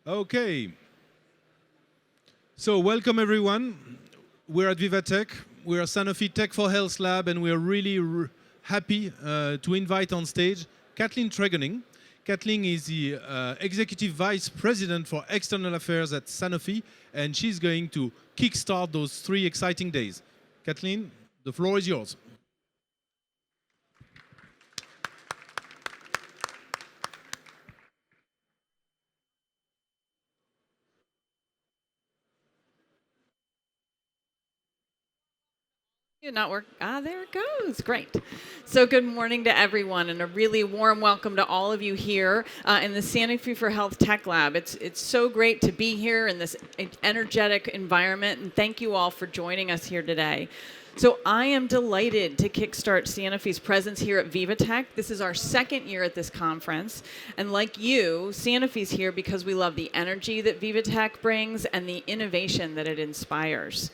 Okay. So welcome everyone. We're at Vivatech. We're Sanofi Tech for Health Lab, and we're really happy to invite on stage Kathleen Tregoning. Kathleen is the Executive Vice President for External Affairs at Sanofi, and she's going to kickstart those 3 exciting days. Kathleen, the floor is yours. Not work. There it goes. Great. So good morning to everyone, and a really warm welcome to all of you here in the Sanofi for Health Tech Lab. It's so great to be here in this energetic environment, and thank you all for joining us here today. So I am delighted to kickstart Sanofi's presence here at Vivatech. This is our 2nd year at this conference, and like you, Sanofi's here because we love the energy that Vivatech brings and the innovation that it inspires.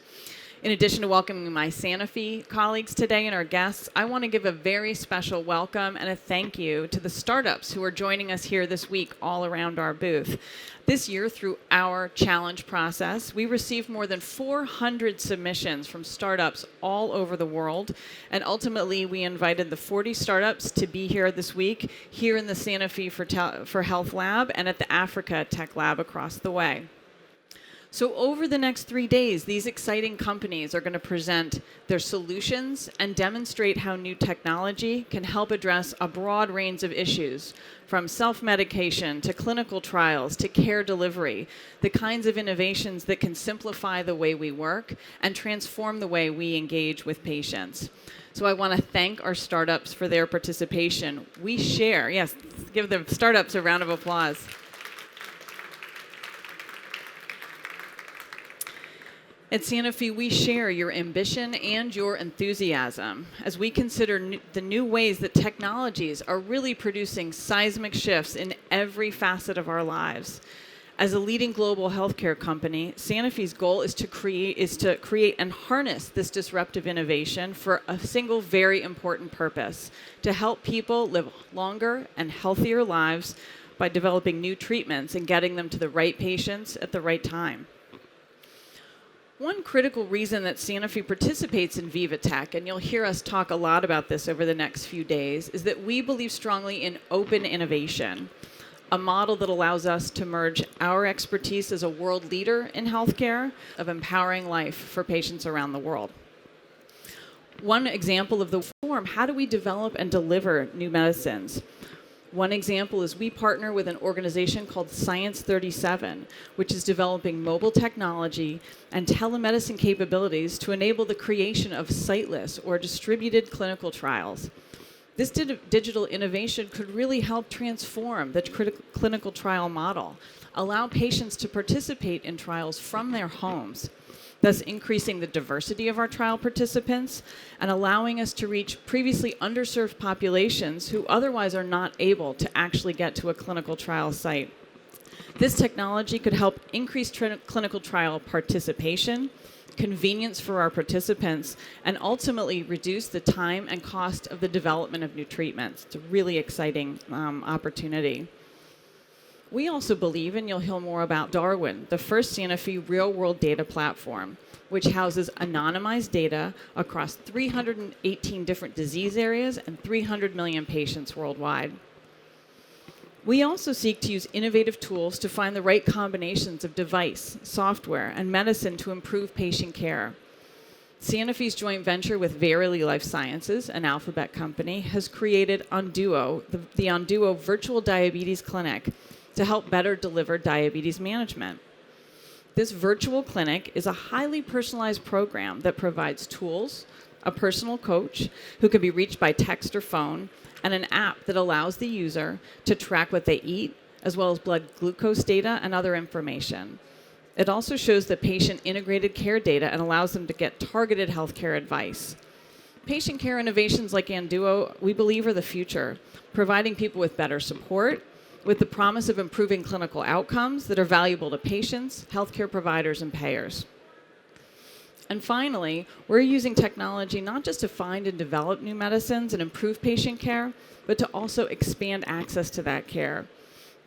In addition to welcoming my Sanofi colleagues today and our guests, I want to give a very special welcome and a thank you to the startups who are joining us here this week all around our booth. This year, through our challenge process, we received more than 400 submissions from startups all over the world, and ultimately we invited the 40 startups to be here this week, here in the Sanofi for Health Lab and at the Africa Tech Lab across the way. So over the next 3 days, these exciting companies are going to present their solutions and demonstrate how new technology can help address a broad range of issues, from self-medication to clinical trials to care delivery, the kinds of innovations that can simplify the way we work and transform the way we engage with patients. So I want to thank our startups for their participation. We share, yes, give the startups a round of applause. At Sanofi, we share your ambition and your enthusiasm as we consider the new ways that technologies are really producing seismic shifts in every facet of our lives. As a leading global healthcare company, Sanofi's goal is to create and harness this disruptive innovation for a single very important purpose: to help people live longer and healthier lives by developing new treatments and getting them to the right patients at the right time. One critical reason that Sanofi participates in Vivatech, and you'll hear us talk a lot about this over the next few days, is that we believe strongly in open innovation, a model that allows us to merge our expertise as a world leader in healthcare of empowering life for patients around the world. One example of the form, how do we develop and deliver new medicines? One example is we partner with an organization called Science 37, which is developing mobile technology and telemedicine capabilities to enable the creation of siteless or distributed clinical trials. This digital innovation could really help transform the clinical trial model, allow patients to participate in trials from their homes, thus increasing the diversity of our trial participants and allowing us to reach previously underserved populations who otherwise are not able to actually get to a clinical trial site. This technology could help increase clinical trial participation, convenience for our participants, and ultimately reduce the time and cost of the development of new treatments. It's a really exciting opportunity. We also believe, and you'll hear more about Darwin, the first Sanofi real-world data platform, which houses anonymized data across 318 different disease areas and 300 million patients worldwide. We also seek to use innovative tools to find the right combinations of device, software, and medicine to improve patient care. Sanofi's joint venture with Verily Life Sciences, an Alphabet company, has created Onduo, the Onduo Virtual Diabetes Clinic, to help better deliver diabetes management. This virtual clinic is a highly personalized program that provides tools, a personal coach who can be reached by text or phone, and an app that allows the user to track what they eat, as well as blood glucose data and other information. It also shows the patient integrated care data and allows them to get targeted healthcare advice. Patient care innovations like Onduo, we believe, are the future, providing people with better support, with the promise of improving clinical outcomes that are valuable to patients, healthcare providers, and payers. And finally, we're using technology not just to find and develop new medicines and improve patient care, but to also expand access to that care.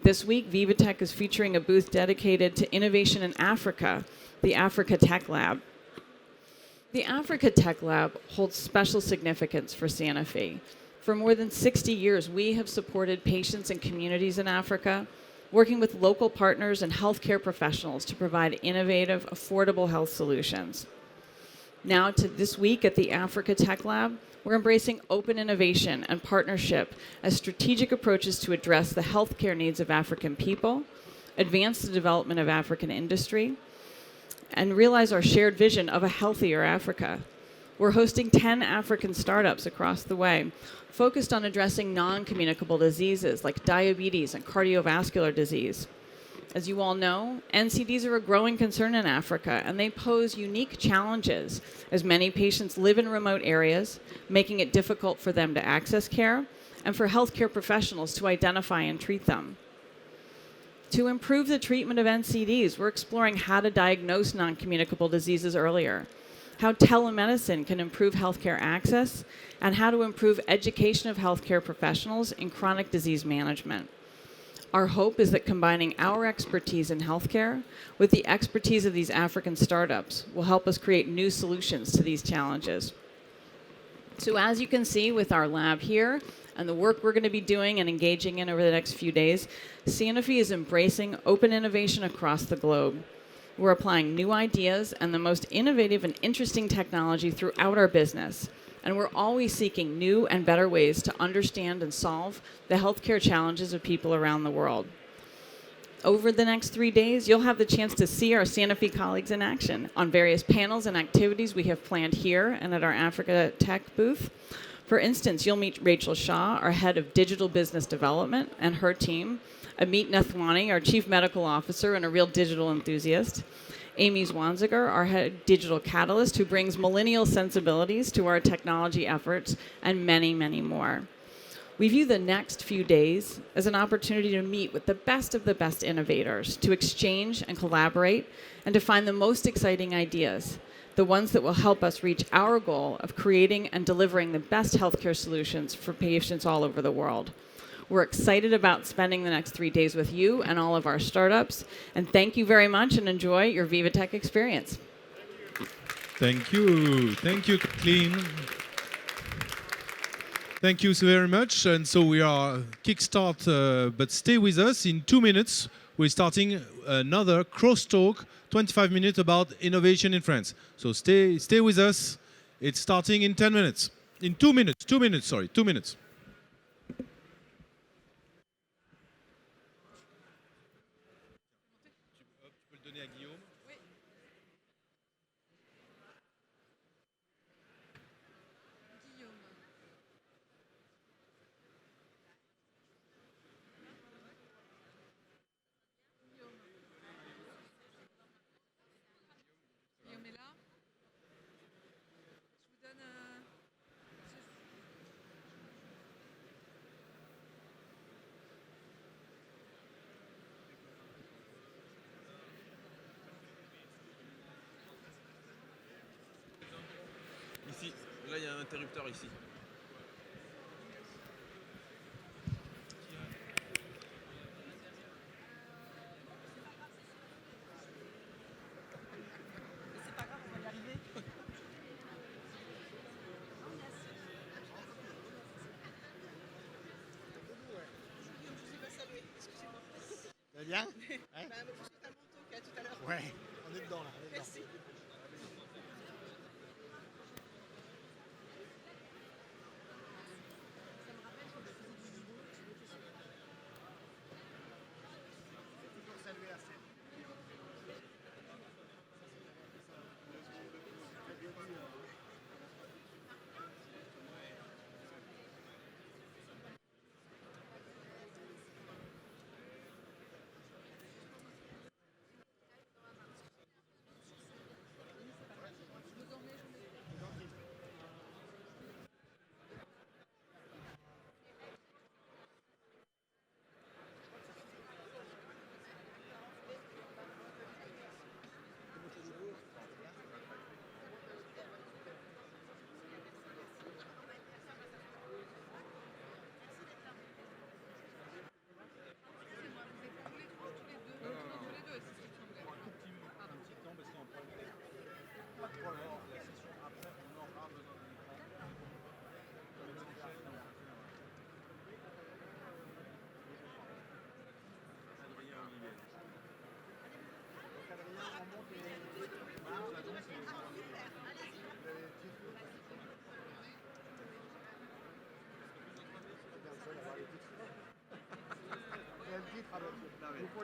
This week, Vivatech is featuring a booth dedicated to innovation in Africa, the Africa Tech Lab. The Africa Tech Lab holds special significance for Sanofi. For more than 60 years, we have supported patients and communities in Africa, working with local partners and healthcare professionals to provide innovative, affordable health solutions. Now to this week at the Africa Tech Lab, we're embracing open innovation and partnership as strategic approaches to address the healthcare needs of African people, advance the development of African industry, and realize our shared vision of a healthier Africa. We're hosting 10 African startups across the way, focused on addressing non-communicable diseases like diabetes and cardiovascular disease. As you all know, NCDs are a growing concern in Africa, and they pose unique challenges as many patients live in remote areas, making it difficult for them to access care and for healthcare professionals to identify and treat them. To improve the treatment of NCDs, we're exploring how to diagnose non-communicable diseases earlier, how telemedicine can improve healthcare access, and how to improve education of healthcare professionals in chronic disease management. Our hope is that combining our expertise in healthcare with the expertise of these African startups will help us create new solutions to these challenges. So as you can see with our lab here and the work we're going to be doing and engaging in over the next few days, Sanofi is embracing open innovation across the globe. We're applying new ideas and the most innovative and interesting technology throughout our business. And we're always seeking new and better ways to understand and solve the healthcare challenges of people around the world. Over the next 3 days, you'll have the chance to see our Sanofi colleagues in action on various panels and activities we have planned here and at our Africa Tech booth. For instance, you'll meet Rachel Shaw, our head of digital business development, and her team, Amit Nathwani, our chief medical officer and a real digital enthusiast, Amy Zwanziger, our head digital catalyst, who brings millennial sensibilities to our technology efforts, and many, many more. We view the next few days as an opportunity to meet with the best of the best innovators, to exchange and collaborate, and to find the most exciting ideas, the ones that will help us reach our goal of creating and delivering the best healthcare solutions for patients all over the world. We're excited about spending the next 3 days with you and all of our startups. And thank you very much and enjoy your Vivatech experience. Thank you. Thank you, Kathleen. Thank you so very much. And so we are kickstart, but stay with us. In 2 minutes, we're starting another crosstalk, 25 minutes about innovation in France. So stay with us. It's starting in 10 minutes. In 2 minutes, 2 minutes, sorry, 2 minutes. Ici, là il y a un interrupteur ici. Ça va bien? Ouais. Ouais, on est dedans là. Merci.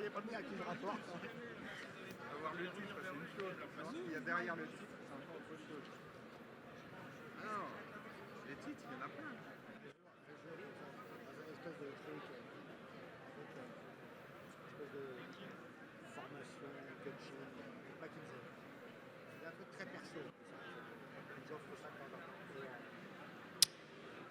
voyez pas bien à qui je rapporte. Avoir le titre, c'est une chose. Savoir ce qu'il y a derrière le titre, c'est encore autre chose. Ah non, les titres, il y en a plein. Dans une espèce de truc, espèce de formation, coaching, McKinsey. C'est un truc très perso. Ils offrent ça de temps en temps. Et,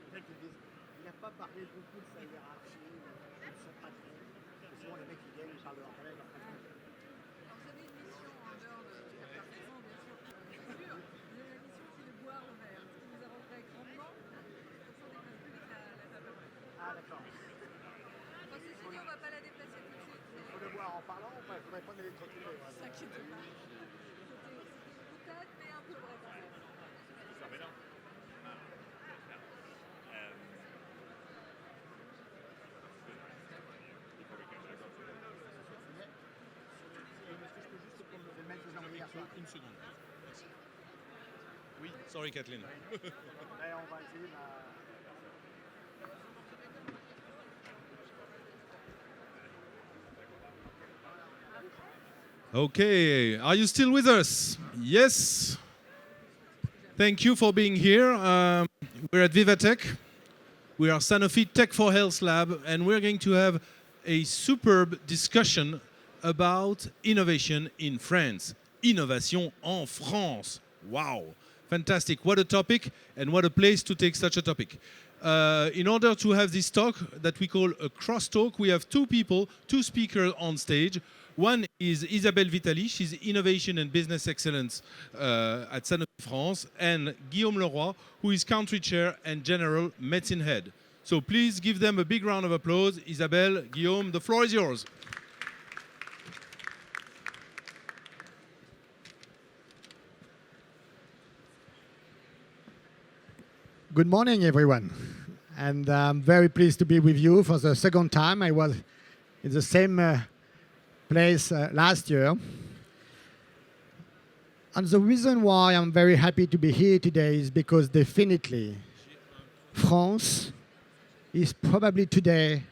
les mecs ils disent, il n'a pas parlé beaucoup de sa hiérarchie, de son patron. Et souvent les mecs ils viennent, ils parlent de leur collègue, leur patron. Alors, vous avez une mission en dehors de faire présent, bien sûr. Bien sûr, vous avez la mission aussi de boire le verre. Ce qui nous arrangerait grandement, comme ça on dépasse plus vite la table à verre. Ah d'accord. Enfin, ceci dit, on ne va pas la déplacer tout de suite. Il faut le boire en parlant ou pas? Il faudrait pas l'électrocuter. Ne vous inquiétez pas. C'était une boutade, mais un peu vrai quand même. Une seconde. Oui, sorry Kathleen. Là, on va essayer de Okay, are you still with us? Yes. Thank you for being here. We're at Vivatech. We are Sanofi Tech for Health Lab, and we're going to have a superb discussion about innovation in France. Innovation en France. Wow. Fantastic. What a topic, and what a place to take such a topic. In order to have this talk that we call a crosstalk, we have two people, two speakers on stage. One is Isabelle Vitali, she's Innovation and Business Excellence at Sanofi France, and Guillaume Leroy, who is Country Chair and General Medicine Head. So please give them a big round of applause. Isabelle, Guillaume, the floor is yours. Good morning, everyone. And I'm very pleased to be with you for the second time. I was in the same place last year. And the reason why I'm very happy to be here today is because definitely France is probably today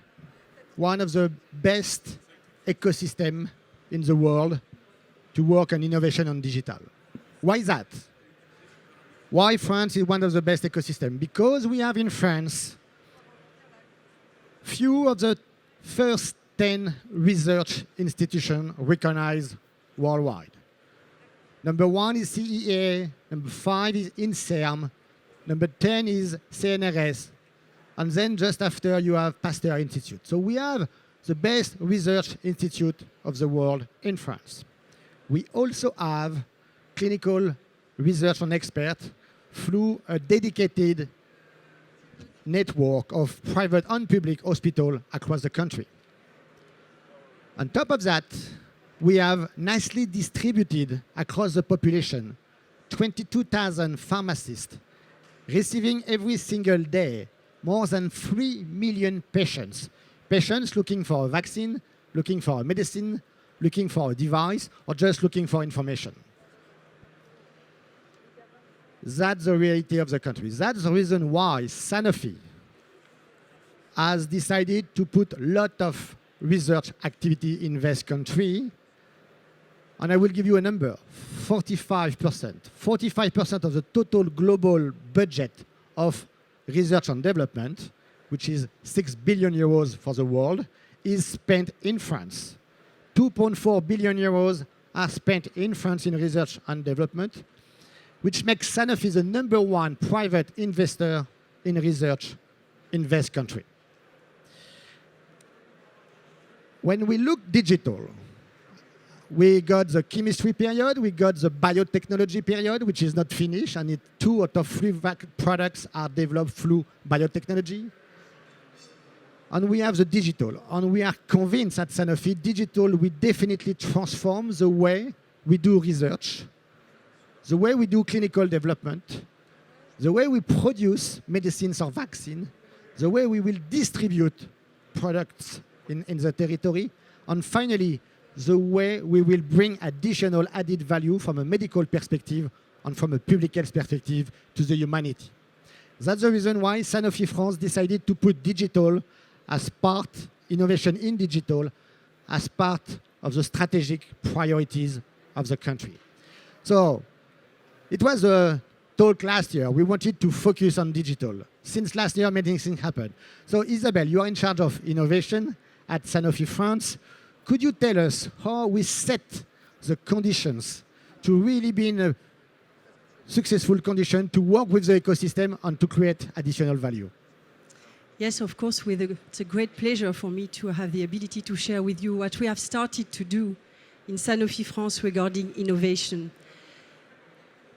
one of the best ecosystems in the world to work on innovation on digital. Why is that? Why France is one of the best ecosystems? Because we have in France few of the first 10 research institutions recognized worldwide. Number 1 is CEA, number 5 is INSERM, number 10 is CNRS, and then just after you have Pasteur Institute. So we have the best research institute of the world in France. We also have clinical research and experts through a dedicated network of private and public hospitals across the country. On top of that, we have nicely distributed across the population 22,000 pharmacists receiving every single day more than 3 million patients. Patients looking for a vaccine, looking for a medicine, looking for a device, or just looking for information. That's the reality of the country. That's the reason why Sanofi has decided to put a lot of research activity in this country. And I will give you a number, 45%. 45% of the total global budget of research and development, which is 6 billion euros for the world, is spent in France. 2.4 billion euros are spent in France in research and development, which makes Sanofi the number 1 private investor in research in this country. When we look digital, we got the chemistry period, we got the biotechnology period, which is not finished, and 2 out of 3 products are developed through biotechnology. And we have the digital, and we are convinced at Sanofi, digital will definitely transform the way we do research, the way we do clinical development, the way we produce medicines or vaccine, the way we will distribute products in the territory, and finally, the way we will bring additional added value from a medical perspective and from a public health perspective to the humanity. That's the reason why Sanofi France decided to put digital as part, innovation in digital, as part of the strategic priorities of the country. So it was a talk last year. We wanted to focus on digital. Since last year, many things happened. So Isabelle, you are in charge of innovation at Sanofi France. Could you tell us how we set the conditions to really be in a successful condition to work with the ecosystem and to create additional value? Yes, of course, it's a great pleasure for me to have the ability to share with you what we have started to do in Sanofi France regarding innovation.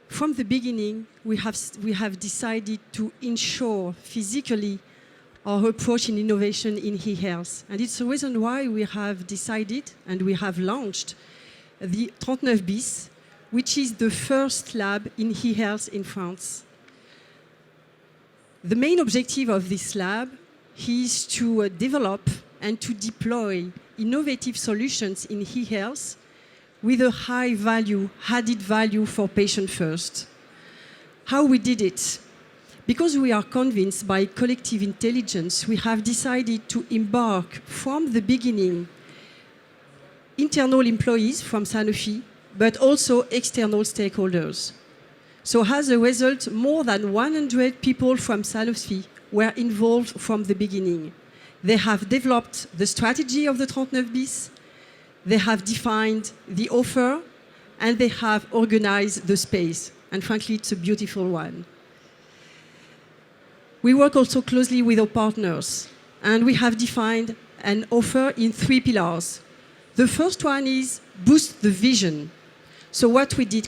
From the beginning, we have decided to ensure physically our approach in innovation in e-health. And it's the reason why we have decided and we have launched the 39 bis, which is the first lab in e-health in France. The main objective of this lab is to develop and to deploy innovative solutions in e-health with a high value, added value for patient first. How we did it? Because we are convinced by collective intelligence, we have decided to embark from the beginning internal employees from Sanofi, but also external stakeholders. So as a result, more than 100 people from Sanofi were involved from the beginning. They have developed the strategy of the 39 bis, they have defined the offer, and they have organized the space. And frankly, it's a beautiful one. We work also closely with our partners, and we have defined an offer in 3 pillars. The first one is boost the vision. So what we do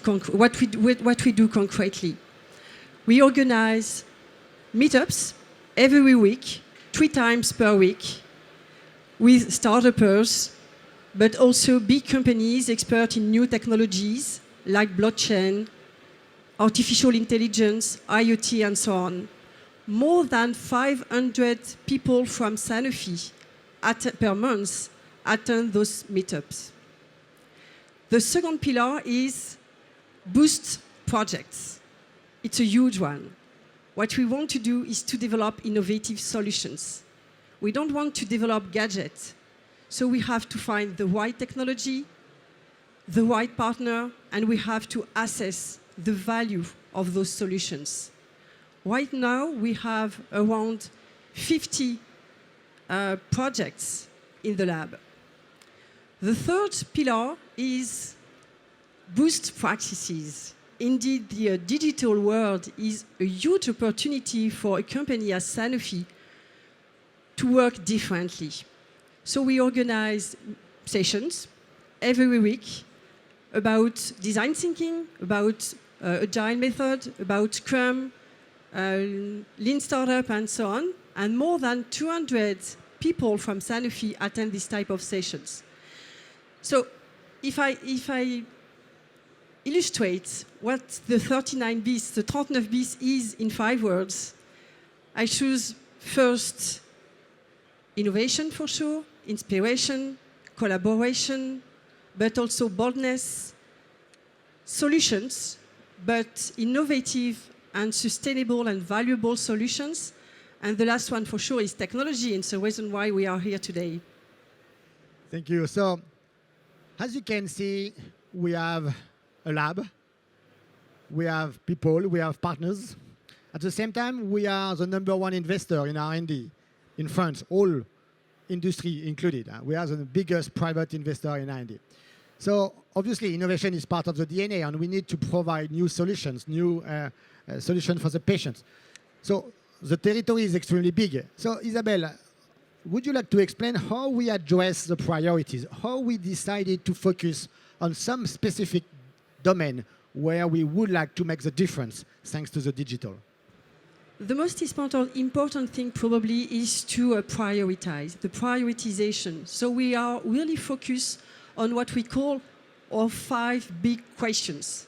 concretely. We organize meetups every week, 3 times per week, with startups, but also big companies expert in new technologies like blockchain, artificial intelligence, IoT, and so on. More than 500 people from Sanofi per month attend those meetups. The second pillar is boost projects. It's a huge one. What we want to do is to develop innovative solutions. We don't want to develop gadgets. So we have to find the right technology, the right partner, and we have to assess the value of those solutions. Right now, we have around 50 projects in the lab. The third pillar is boost practices. Indeed, the digital world is a huge opportunity for a company as Sanofi to work differently. So we organize sessions every week about design thinking, about agile method, about Scrum, lean startup, and so on. And more than 200 people from Sanofi attend this type of sessions. So if I illustrate what the 39 bis, the 39 bis is in 5 words, I choose first innovation for sure, inspiration, collaboration, but also boldness, solutions, but innovative and sustainable and valuable solutions. And the last one for sure is technology, and it's the reason why we are here today. Thank you. So, as you can see, we have a lab, we have people, we have partners. At the same time, we are the #1 investor in R&D in France, all industry included. We are the biggest private investor in R&D. So obviously, innovation is part of the DNA, and we need to provide new solutions, new solutions for the patients. So the territory is extremely big. So Isabelle, would you like to explain how we address the priorities, how we decided to focus on some specific domain where we would like to make the difference thanks to the digital? The most important thing probably is to prioritize, the prioritization. So we are really focused on what we call our 5 big questions.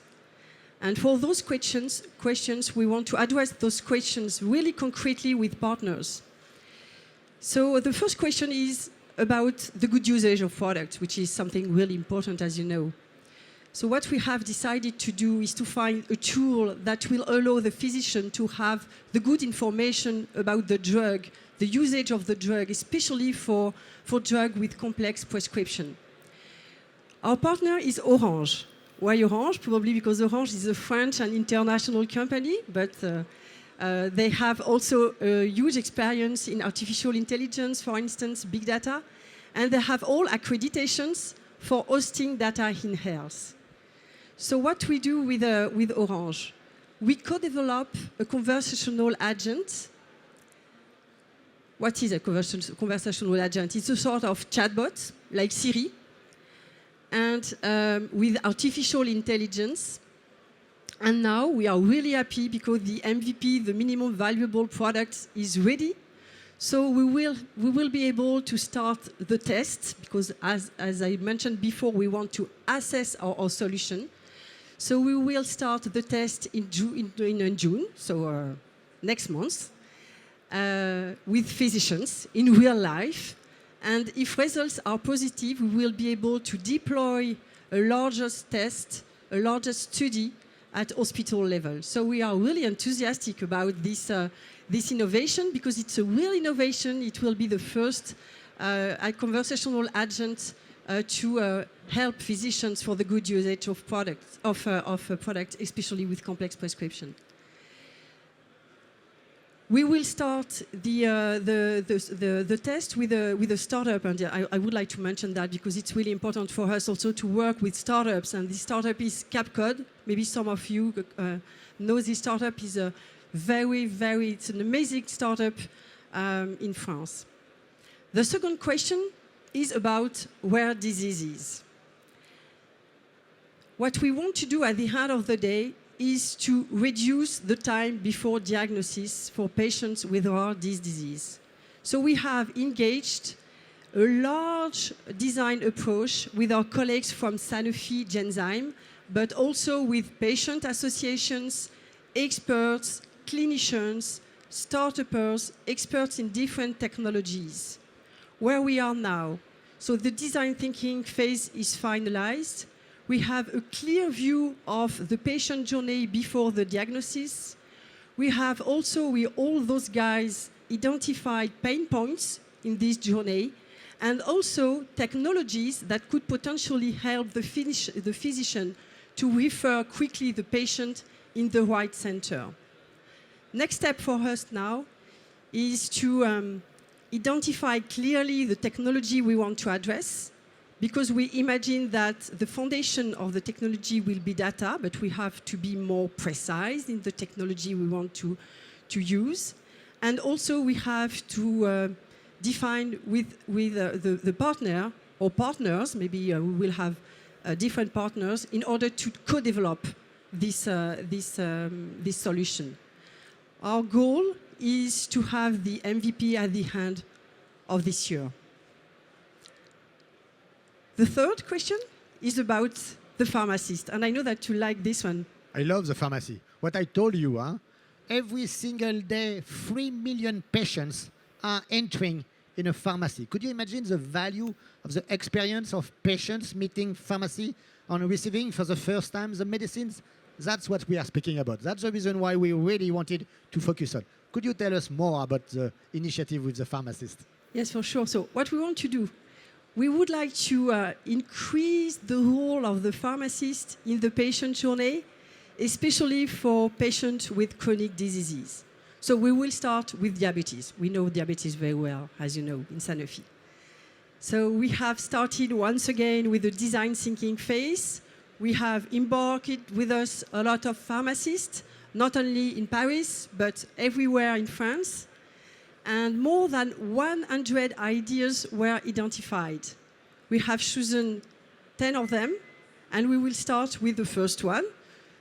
And for those questions, we want to address those questions really concretely with partners. So the first question is about the good usage of products, which is something really important, as you know. So what we have decided to do is to find a tool that will allow the physician to have the good information about the drug, the usage of the drug, especially for drug with complex prescription. Our partner is Orange. Why Orange? Probably because Orange is a French and international company, but they have also a huge experience in artificial intelligence, for instance, big data, and they have all accreditations for hosting data in health. So what we do with Orange, we co-develop a conversational agent. What is a conversational agent? It's a sort of chatbot, like Siri, and with artificial intelligence. And now we are really happy because the MVP, the minimum valuable product, is ready. So we will be able to start the test because, as I mentioned before, we want to assess our solution. So we will start the test in June, so next month, with physicians in real life. And if results are positive, we will be able to deploy a larger test, a larger study at hospital level. So we are really enthusiastic about this innovation because it's a real innovation. It will be the first conversational agent to help physicians for the good usage of products, especially with complex prescription. We will start the test with a startup, and I would like to mention that because it's really important for us also to work with startups. And this startup is Capcode. Maybe some of you know this startup is a it's an amazing startup in France. The second question is about rare diseases. What we want to do at the end of the day is to reduce the time before diagnosis for patients with rare disease. So we have engaged a large design approach with our colleagues from Sanofi Genzyme, but also with patient associations, experts, clinicians, startups, experts in different technologies. Where we are now, so the design thinking phase is finalized. We have a clear view of the patient journey before the diagnosis. We have also, with all those guys, identified pain points in this journey and also technologies that could potentially help the physician to refer quickly the patient in the right center. Next step for us now is to identify clearly the technology we want to address, because we imagine that the foundation of the technology will be data, but we have to be more precise in the technology we want to use. And also we have to define with the partner or partners, maybe we will have different partners in order to co-develop this solution. Our goal is to have the MVP at the end of this year. The third question is about the pharmacist, and I know that you like this one. I love the pharmacy. What I told you, every single day, 3 million patients are entering in a pharmacy. Could you imagine the value of the experience of patients meeting pharmacy and receiving for the first time the medicines? That's what we are speaking about. That's the reason why we really wanted to focus on. Could you tell us more about the initiative with the pharmacist? Yes, for sure. So what we want to do, we would like to increase the role of the pharmacist in the patient journey, especially for patients with chronic diseases. So we will start with diabetes. We know diabetes very well, as you know, in Sanofi. So we have started once again with the design thinking phase. We have embarked with us a lot of pharmacists, not only in Paris, but everywhere in France. And more than 100 ideas were identified. We have chosen 10 of them, and we will start with the first one.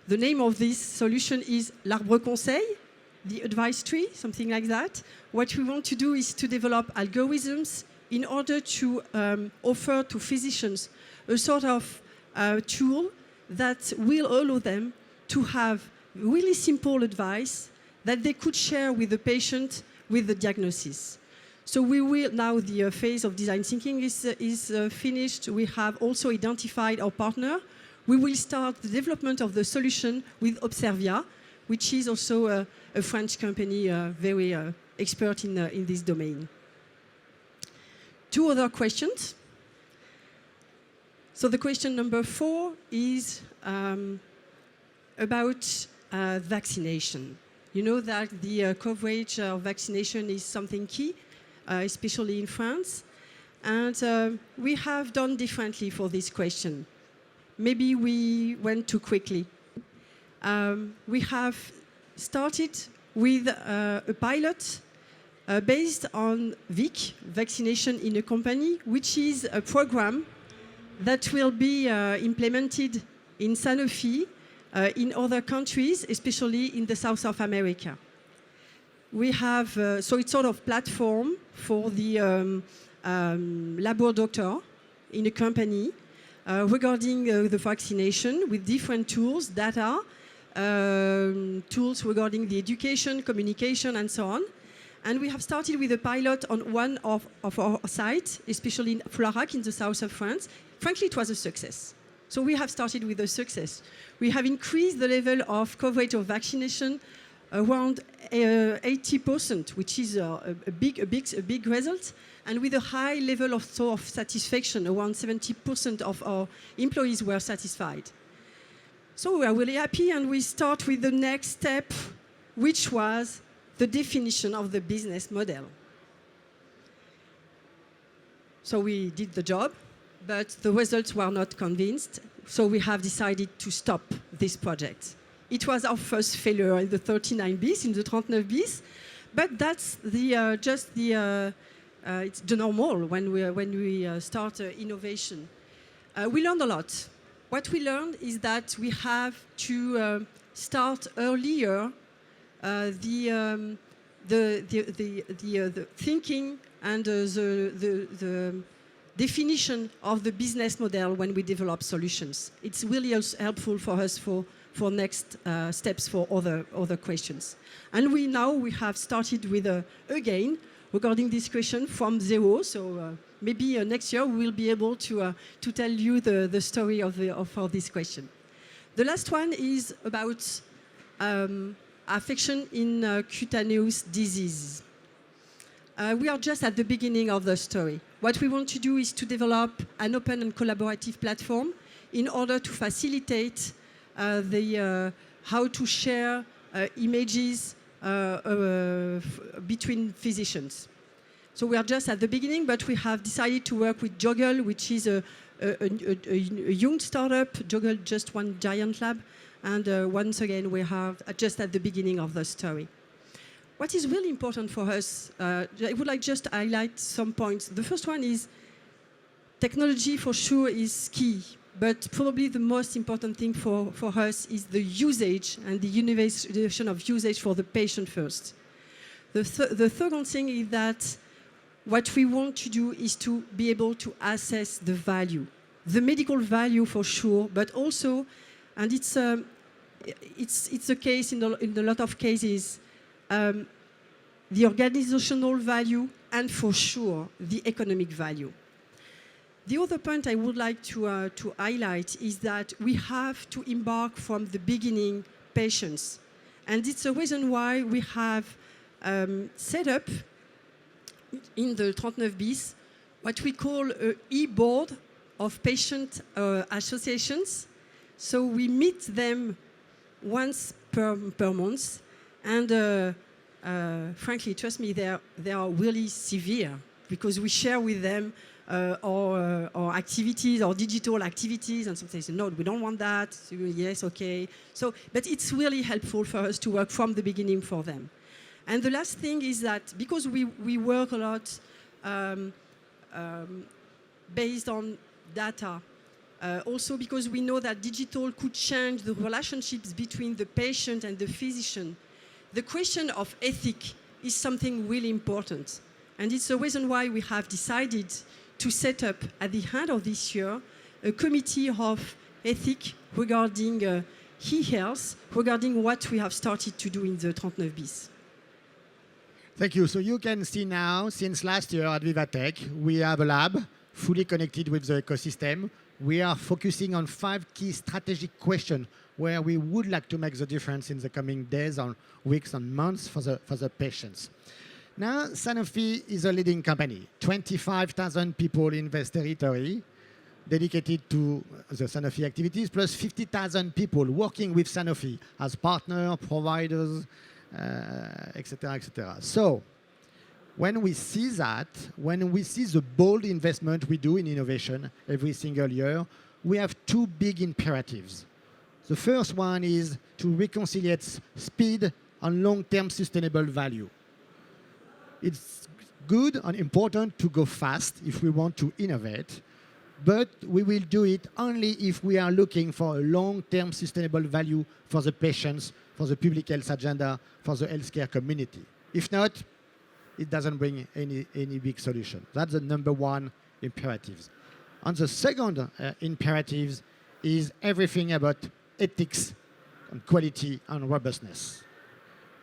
The name of this solution is L'Arbre Conseil, the advice tree, something like that. What we want to do is to develop algorithms in order to offer to physicians a sort of tool that will allow them to have really simple advice that they could share with the patient with the diagnosis. So we will now, the phase of design thinking is finished. We have also identified our partner. we will start the development of the solution with Observia, which is also a French company very expert in this domain. Two other questions. So the question number 4 is about vaccination. You know that the coverage of vaccination is something key, especially in France. And we have done differently for this question. Maybe we went too quickly. We have started with a pilot based on VIC, vaccination in a company, which is a program that will be implemented in Sanofi in other countries, especially in the south of America. We have, so it's sort of platform for the labo doctor in a company regarding the vaccination with different tools, data, tools regarding the education, communication, and so on. And we have started with a pilot on one of our sites, especially in Florac in the south of France. Frankly, it was a success. So we have started with a success. We have increased the level of coverage of vaccination around 80%, which is a big result, and with a high level of satisfaction, around 70% of our employees were satisfied. So we are really happy, and we start with the next step, which was the definition of the business model. So we did the job, but the results were not convinced, so we have decided to stop this project. It was our first failure in the 39 bis, in the 39 bis, but that's it's the normal when we start innovation. We learned a lot. What we learned is that we have to start earlier the thinking and the definition of the business model when we develop solutions. It's really helpful for us for next steps for other questions. And we have started with again regarding this question from zero. So maybe next year we will be able to tell you the story of this question. The last one is about affection in cutaneous disease. We are just at the beginning of the story. What we want to do is to develop an open and collaborative platform in order to facilitate how to share images between physicians. So we are just at the beginning, but we have decided to work with Joggle, which is a young startup. Joggle, just one giant lab. And once again, we have just at the beginning of the story. What is really important for us, I would like just to highlight some points. The first one is technology for sure is key, but probably the most important thing for us is the usage and the universalization of usage for the patient first. The second thing is that what we want to do is to be able to assess the value, the medical value for sure, but also, and it's a case in a lot of cases, the organizational value and for sure the economic value. The other point I would like to highlight is that we have to embark from the beginning patients. And it's a reason why we have set up in the 39 bis what we call an e-board of patient associations. So we meet them once per month, and frankly, trust me, they are really severe because we share with them our activities, our digital activities, and sometimes say, no, we don't want that. So, yes, okay. So, but it's really helpful for us to work from the beginning for them. And the last thing is that because we work a lot based on data, also because we know that digital could change the relationships between the patient and the physician, the question of ethics is something really important. And it's the reason why we have decided to set up at the end of this year a committee of ethics regarding e-health, regarding what we have started to do in the 39 bis. Thank you. So you can see now, since last year at Vivatech, we have a lab fully connected with the ecosystem, we are focusing on 5 key strategic questions where we would like to make the difference in the coming days, or weeks, and months for the patients. Now, Sanofi is a leading company. 25,000 people in this territory dedicated to the Sanofi activities, plus 50,000 people working with Sanofi as partners, providers, etc., etc. So, when we see that, when we see the bold investment we do in innovation every single year, we have 2 big imperatives. The first one is to reconcile speed and long-term sustainable value. It's good and important to go fast if we want to innovate, but we will do it only if we are looking for a long-term sustainable value for the patients, for the public health agenda, for the healthcare community. If not, it doesn't bring any big solution. That's the number one imperative. And the second imperative is everything about ethics and quality and robustness.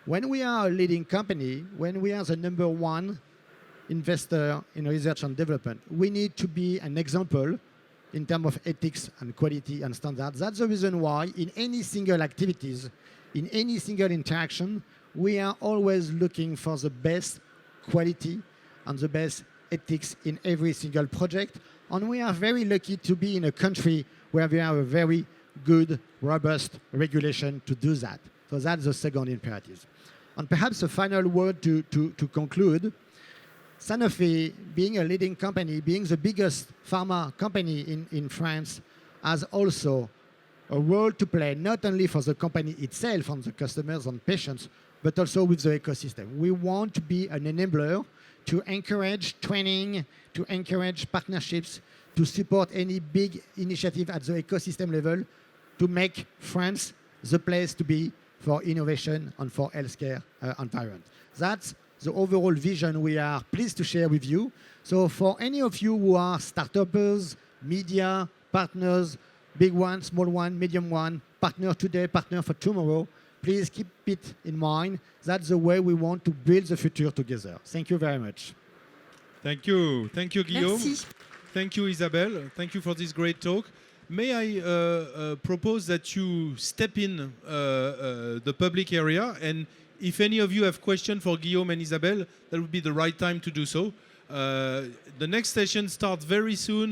When we are a leading company, when we are the number one investor in research and development, we need to be an example in terms of ethics and quality and standards. That's the reason why in any single activities, in any single interaction, we are always looking for the best quality and the best ethics in every single project. And we are very lucky to be in a country where we have a very good, robust regulation to do that. So that's the second imperative. And perhaps a final word to conclude. Sanofi, being a leading company, being the biggest pharma company in France, has also a role to play, not only for the company itself and the customers and patients, but also with the ecosystem. We want to be an enabler to encourage training, to encourage partnerships, to support any big initiative at the ecosystem level, to make France the place to be for innovation and for healthcare environment. That's the overall vision we are pleased to share with you. So for any of you who are startuppers, media, partners, big one, small one, medium one, partner today, partner for tomorrow, please keep it in mind. That's the way we want to build the future together. Thank you very much. Thank you. Thank you, Guillaume. Merci. Thank you, Isabelle. Thank you for this great talk. May I propose that you step in the public area, and if any of you have questions for Guillaume and Isabelle, that would be the right time to do so. The next session starts very soon